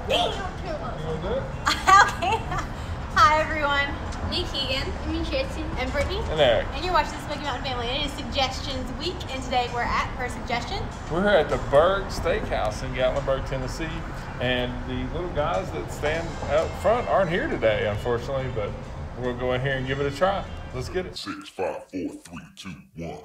Okay. Hi everyone. Me, Keegan. Me, Tracy. And Brittany. And Eric. And you're watching the Smoky Mountain Family. And it is Suggestions Week. And today we're at, per suggestion, We're here at the BURG Steakhouse in Gatlinburg, Tennessee. And the little guys that stand out front aren't here today, unfortunately, but we'll go in here and give it a try. Let's get it. 6, 5, 4, 3, 2, 1.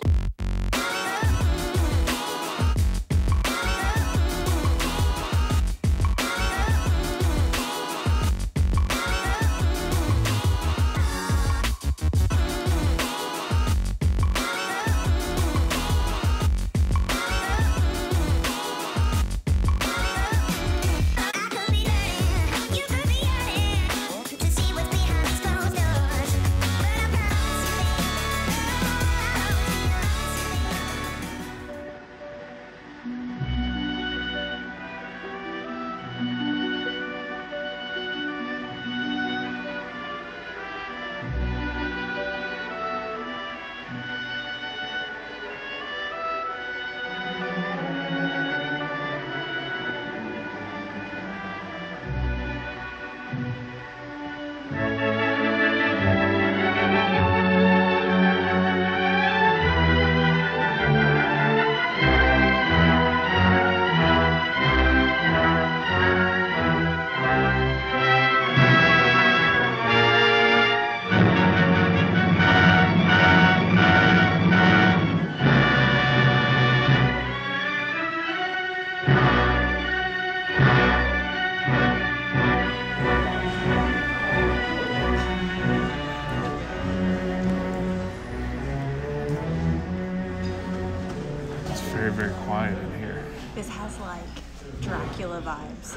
Very quiet in here. this has like Dracula vibes.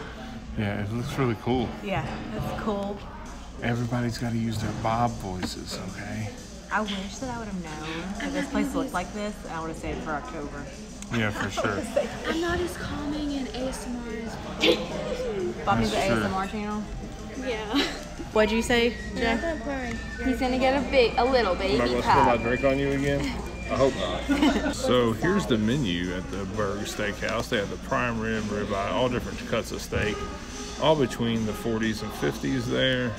Yeah, it looks really cool. Yeah, it's cool. Everybody's got to use their Bob voices, okay? I wish that I would have known that this place looked like this. I would have stayed for October. Yeah, for sure. I'm not as calming and ASMR as Bobby's the That's true. ASMR channel. Yeah. What'd you say, Jeff? He's gonna get a little baby Am I going to spill my drink on you again? I hope not. So here's the menu at the BURG Steakhouse. They have the prime rib, ribeye, all different cuts of steak, all between the 40s and 50s there.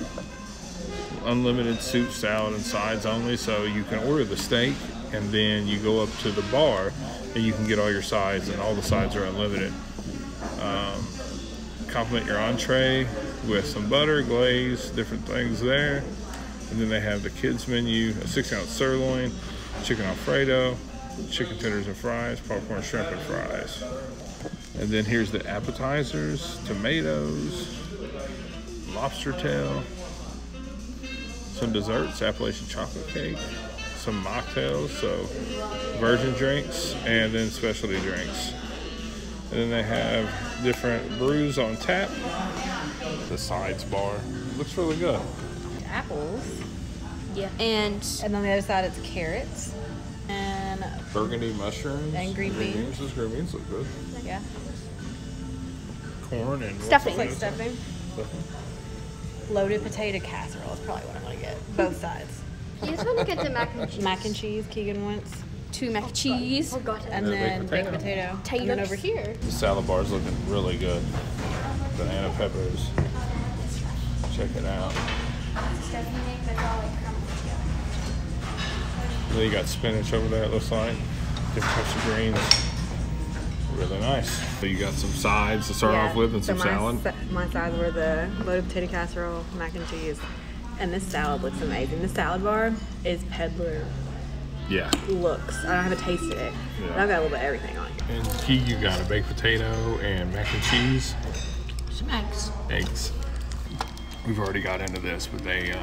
Unlimited soup, salad, and sides only, so you can order the steak and then you go up to the bar and you can get all your sides, and all the sides are unlimited. Compliment your entree with some butter, glaze, different things there. And then they have the kids menu, a 6-ounce sirloin, chicken Alfredo, chicken tenders and fries, popcorn, shrimp, and fries. And then here's the appetizers: tomatoes, lobster tail, some desserts, Appalachian chocolate cake, some mocktails, so virgin drinks, and then specialty drinks. And then they have different brews on tap. The sides bar looks really good. Apples. Yeah. And then on the other side it's carrots. And Burgundy mushrooms. And green beans. Those green beans look good. yeah. Corn and Stuffing. what's Like stuffing. Loaded potato casserole is probably what I'm gonna get. Both sides. You just want to get the mac and cheese. Mac and cheese, Keegan wants. 2 mac and cheese. And then baked potato. And then over here. The salad bar is looking really good. Banana peppers. Check it out. Then you got spinach over there, it looks like. Different types of greens. Really nice. So you got some sides to start off with and some salad. My sides were the loaded potato casserole, mac and cheese. And this salad looks amazing. The salad bar is peddler Yeah. looks. I haven't tasted it. Yeah. But I've got a little bit of everything on it. And Key, you got a baked potato and mac and cheese. Some eggs. Eggs. We've already got into this, but they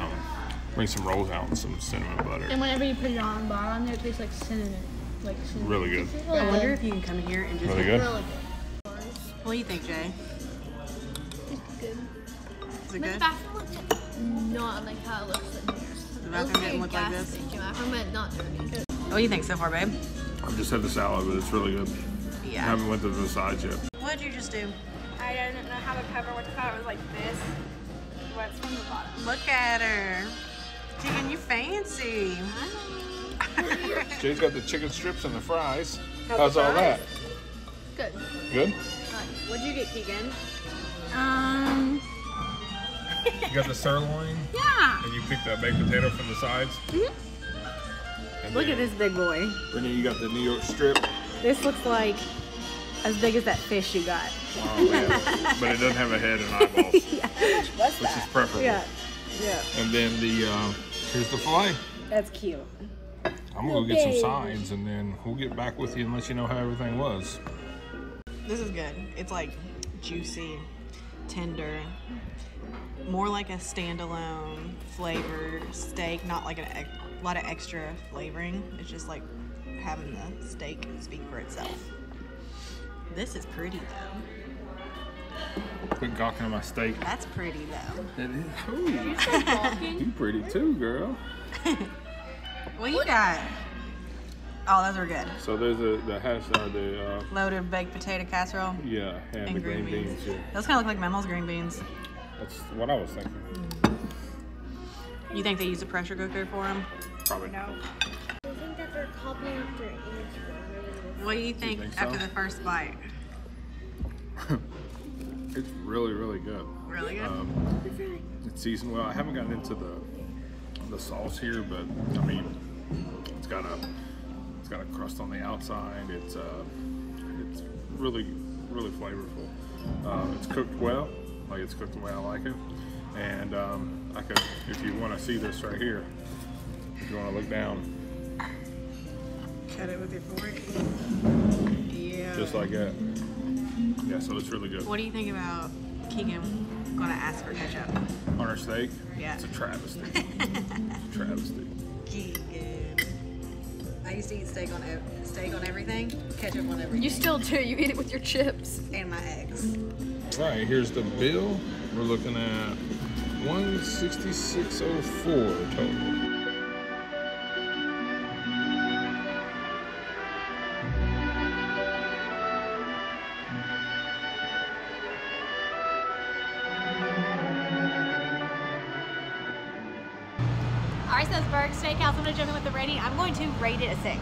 bring some rolls out with some cinnamon butter. And whenever you put it on bar on there, it tastes like cinnamon. Really good. I wonder if you can come here and just Really good. Really good. What do you think, Jay? It's good. Is it But good? the bathroom looks not like how it looks in here. The bathroom didn't look like this? The bathroom, but not very good. What do you think so far, babe? I've just had the salad, but it's really good. I Yeah. haven't went to the sides yet. What did you just do? I didn't know how to cover what the color was like this. What's from the bottom. Look at her. Keegan, you fancy. Jay's got the chicken strips and the fries. How's How's the all that? Good. Good? What'd you get, Keegan? You got the sirloin, Yeah. and you picked that baked potato from the sides. And Look then- at this big boy. And then you got the New York strip. This looks like as big as that fish you got. Oh man, but it doesn't have a head and eyeballs, What's which is preferable. Yeah. Yeah. And then the here's the fillet. That's cute. I'm gonna go get some sides, and then we'll get back with you and let you know how everything was. This is good. It's like juicy, tender, more like a standalone flavored steak, not like a lot of extra flavoring. It's just like having the steak speak for itself. This is pretty though. Quit gawking at my steak. That's pretty though. It is. Ooh, you pretty too, girl. What you got? Oh, those are good. So there's the hash, the Loaded baked potato casserole yeah, and the green beans. Yeah. Those kind of look like Memo's green beans. That's what I was thinking. You think they use a pressure cooker for them? Probably no. I think that they're copying after Instagram. What do you think, think so? after the first bite? It's really, really good. Really good? It's seasoned well. I haven't gotten into the sauce here, but I mean, it's got a crust on the outside. It's really, really flavorful. It's cooked well, like it's cooked the way I like it. And I could, if you want to see this right here, if you want to look down, Cut it with your fork. Yeah. just like that. Yeah, so it's really good. What do you think about Keegan gonna ask for ketchup? On our steak, Yeah. it's a travesty. It's a travesty. Keegan. I used to eat steak on everything, ketchup on everything, You still do. You eat it with your chips. and my eggs. Right, here's the bill. We're looking at $166.04 total. Alright, so it's BURG Steakhouse. I'm going to jump in with the rating. I'm going to rate it a 6.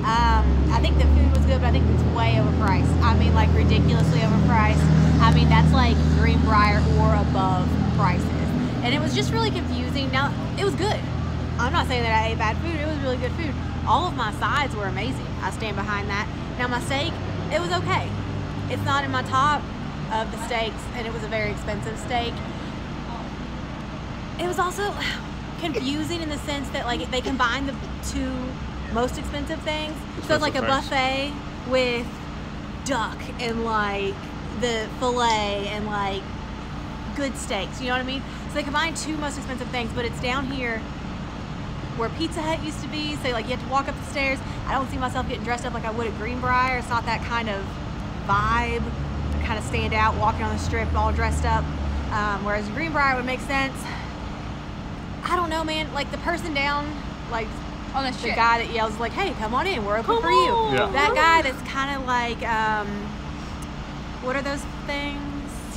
I think the food was good, but I think it's way overpriced. I mean, like, ridiculously overpriced. I mean, that's like Greenbrier or above prices. And it was just really confusing. Now, it was good. I'm not saying that I ate bad food. It was really good food. All of my sides were amazing. I stand behind that. Now, my steak, it was okay. It's not in my top of the steaks, and it was a very expensive steak. It was also confusing in the sense that, like, they combined the two most expensive things. So it's like a buffet with duck and like the fillet and like good steaks, you know what I mean? So they combined two most expensive things, but it's down here where Pizza Hut used to be. So like you have to walk up the stairs. I don't see myself getting dressed up like I would at Greenbrier. It's not that kind of vibe to kind of stand out walking on the strip all dressed up. Whereas Greenbrier would make sense. I don't know, man. Like the person down, like On the the guy that yells like, "Hey, come on in, we're open for you." Yeah. That guy that's kind of like, what are those things?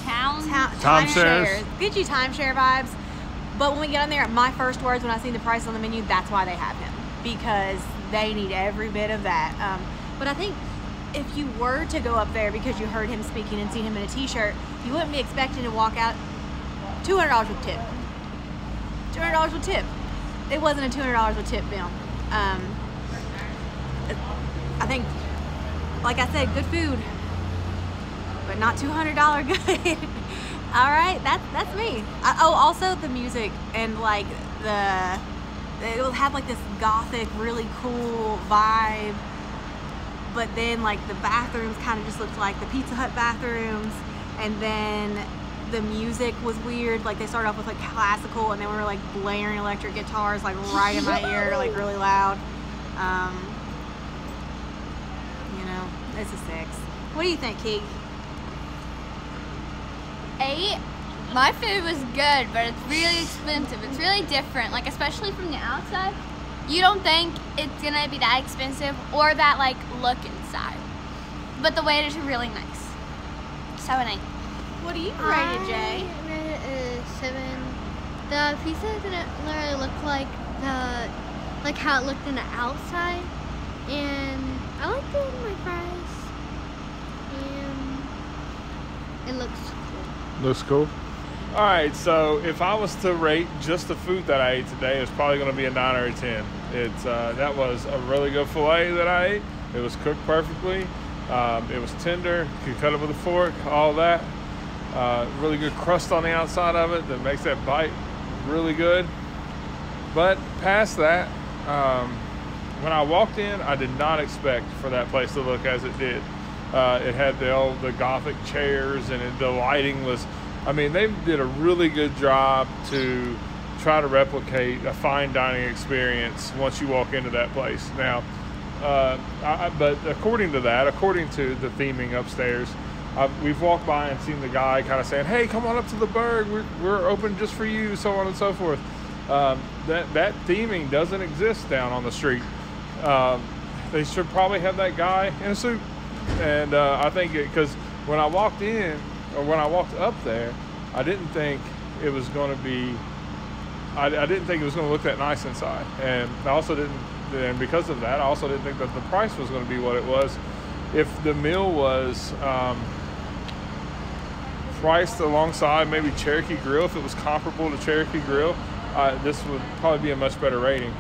Timeshares. Get you timeshare vibes. But when we get on there, my first words when I see the price on the menu, that's why they have him, because they need every bit of that. But I think if you were to go up there because you heard him speaking and see him in a t-shirt, you wouldn't be expecting to walk out $200 with tip. $200 with tip. It wasn't a $200 with tip bill. I think, like I said, good food, but not $200 good. All right, that's me. Oh, also the music and like it will have like this gothic, really cool vibe. But then like the bathrooms kind of just looked like the Pizza Hut bathrooms, and then the music was weird. Like they started off with like classical, and then we were like blaring electric guitars like right in my ear, like really loud. You know, it's a 6. What do you think, Keeg? 8. My food was good, but it's really expensive. It's really different, like especially from the outside. You don't think it's gonna be that expensive or that like look inside, but the way it is really nice. So an 8. What do you rate it, Jay? I rate it a 7. The pizza didn't literally look like how it looked in the outside, and I liked it in my fries, and it looks cool. Looks cool. All right, so if I was to rate just the food that I ate today, it's probably going to be a 9 or a 10. It's that was a really good filet that I ate. It was cooked perfectly. It was tender. You could cut it with a fork. All that. Really good crust on the outside of it that makes that bite really good. But past that, when I walked in, I did not expect for that place to look as it did. It had the Gothic chairs, and the lighting was. I mean, they did a really good job to try to replicate a fine dining experience once you walk into that place. Now, but according to the theming upstairs, we've walked by and seen the guy kind of saying, "Hey, come on up to the Burg. We're open just for you," so on and so forth. That theming doesn't exist down on the street. They should probably have that guy in a suit. And I think because when I walked in, or when I walked up there, I didn't think it was going to be, I didn't think it was going to look that nice inside. And I also didn't, and because of that, I also didn't think that the price was going to be what it was. If the meal was priced alongside maybe Cherokee Grill, if it was comparable to Cherokee Grill, this would probably be a much better rating.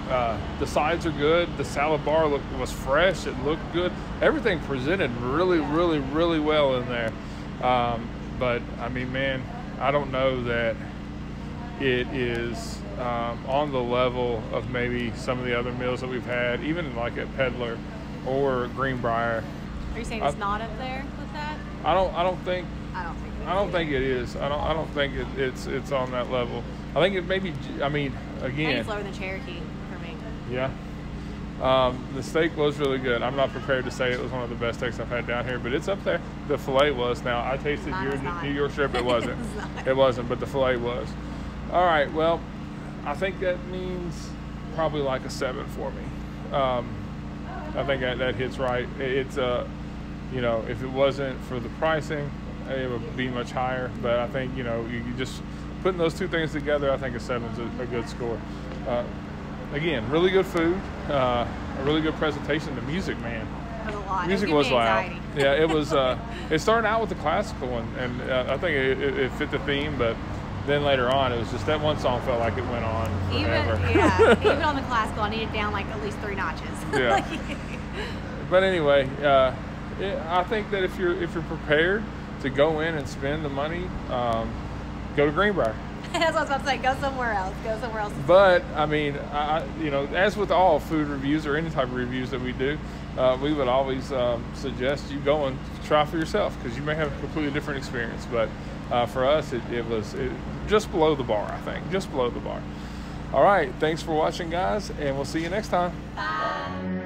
The sides are good. The salad bar was fresh. It looked good. Everything presented really, really, really well in there. But I mean, man, I don't know that it is on the level of maybe some of the other meals that we've had, even like at Peddler or Greenbrier. Are you saying it's not up there with that? I don't think it is. I don't think it's on that level. I think it maybe. I mean, again, I think it's lower than Cherokee for me. Yeah. The steak was really good. I'm not prepared to say it was one of the best steaks I've had down here, but it's up there. The filet was. Now, I tasted your New York strip. It wasn't. It wasn't, but the filet was. All right. Well, I think that means probably like a 7 for me. I think that hits right. It's you know, if it wasn't for the pricing, it would be much higher. But I think, you know, you just putting those two things together, I think a 7 is a good score. Again, really good food, a really good presentation. The music, man. That was a lot. Music was loud. Yeah, it was. It started out with the classical one, and I think it fit the theme. But then later on, it was just that one song felt like it went on forever. Even on the classical, I needed down like at least 3 notches. Yeah. But anyway, I think that if you're prepared to go in and spend the money, go to Greenbrier. That's what I was about to say. Go somewhere else. Go somewhere else. But I mean, you know, as with all food reviews or any type of reviews that we do, we would always suggest you go and try for yourself, because you may have a completely different experience. But for us, it was just below the bar. I think just below the bar. All right, thanks for watching, guys, and we'll see you next time. Bye.